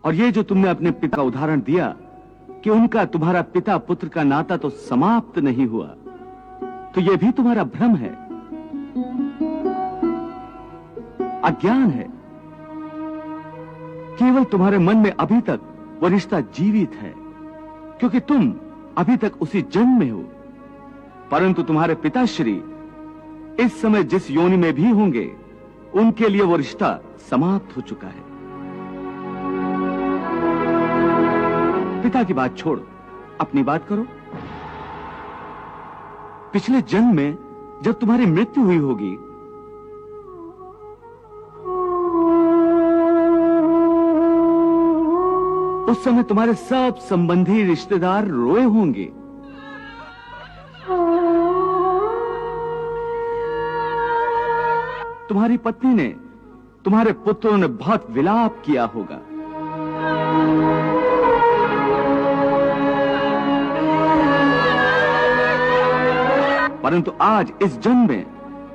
और ये जो तुमने अपने पिता का उदाहरण दिया कि उनका तुम्हारा पिता पुत्र का नाता तो समाप्त नहीं हुआ, तो यह भी तुम्हारा भ्रम है, अज्ञान है। केवल तुम्हारे मन में अभी तक वो रिश्ता जीवित है, क्योंकि तुम अभी तक उसी जन्म में हो। परंतु तुम्हारे पिताश्री इस समय जिस योनि में भी होंगे, उनके लिए वो रिश्ता समाप्त हो चुका है। पिता की बात छोड़, अपनी बात करो। पिछले जन्म में जब तुम्हारी मृत्यु हुई होगी, उस समय तुम्हारे सब संबंधी रिश्तेदार रोए होंगे। तुम्हारी पत्नी ने, तुम्हारे पुत्रों ने बहुत विलाप किया होगा। परंतु आज इस जन्म में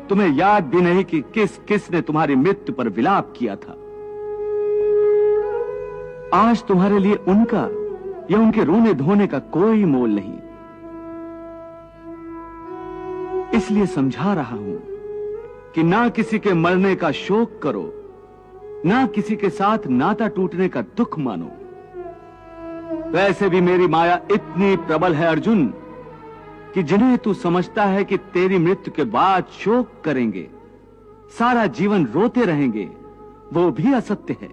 तुम्हें याद भी नहीं कि किस ने तुम्हारी मृत्यु पर विलाप किया था। आज तुम्हारे लिए उनका या उनके रोने धोने का कोई मोल नहीं। इसलिए समझा रहा हूं कि ना किसी के मरने का शोक करो, ना किसी के साथ नाता टूटने का दुख मानो। वैसे भी मेरी माया इतनी प्रबल है अर्जुन, कि जिन्हें तू समझता है कि तेरी मृत्यु के बाद शोक करेंगे, सारा जीवन रोते रहेंगे, वो भी असत्य है।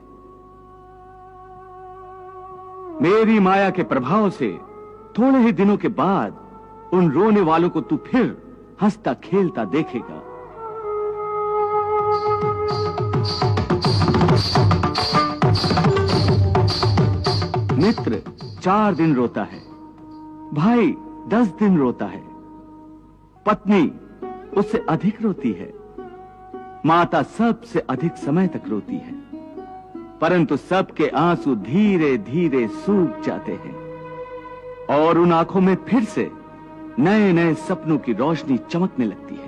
मेरी माया के प्रभाव से थोड़े ही दिनों के बाद उन रोने वालों को तू फिर हंसता खेलता देखेगा। मित्र 4 दिन रोता है, भाई 10 दिन रोता है, पत्नी उससे अधिक रोती है, माता सबसे अधिक समय तक रोती है, परंतु सबके आंसू धीरे धीरे सूख जाते हैं और उन आंखों में फिर से नए नए सपनों की रोशनी चमकने लगती है।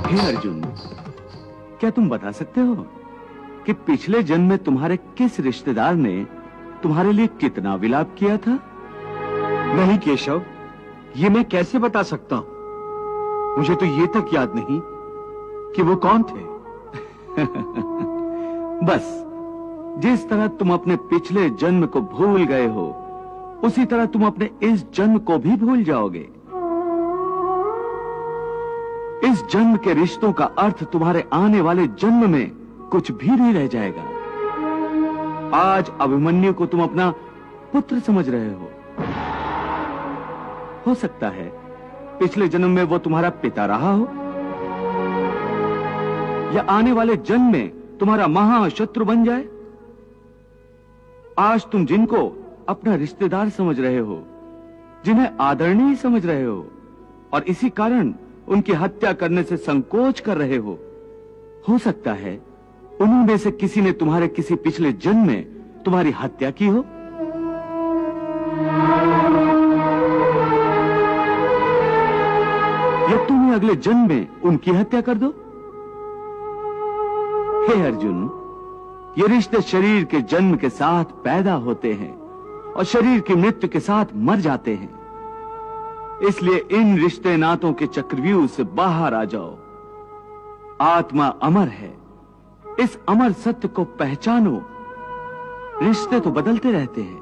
हे अर्जुन, क्या तुम बता सकते हो कि पिछले जन्म में तुम्हारे किस रिश्तेदार ने तुम्हारे लिए कितना विलाप किया था? नहीं केशव, ये मैं कैसे बता सकता हूं? मुझे तो ये तक याद नहीं कि वो कौन थे। बस जिस तरह तुम अपने पिछले जन्म को भूल गए हो, उसी तरह तुम अपने इस जन्म को भी भूल जाओगे। इस जन्म के रिश्तों का अर्थ तुम्हारे आने वाले जन्म में कुछ भी नहीं रह जाएगा। आज अभिमन्यु को तुम अपना पुत्र समझ रहे हो सकता है पिछले जन्म में वो तुम्हारा पिता रहा हो, या आने वाले जन्म में तुम्हारा महाशत्रु बन जाए। आज तुम जिनको अपना रिश्तेदार समझ रहे हो, जिन्हें आदरणीय समझ रहे हो, और इसी कारण उनकी हत्या करने से संकोच कर रहे हो सकता है उन्हीं से किसी ने तुम्हारे किसी पिछले जन्म में तुम्हारी हत्या की हो। या तुम्हें अगले जन्म में उनकी हत्या कर दो। हे अर्जुन, ये रिश्ते शरीर के जन्म के साथ पैदा होते हैं और शरीर की मृत्यु के साथ मर जाते हैं। इसलिए इन रिश्ते नातों के चक्रव्यूह से बाहर आ जाओ। आत्मा अमर है, इस अमर सत्य को पहचानो। रिश्ते तो बदलते रहते हैं,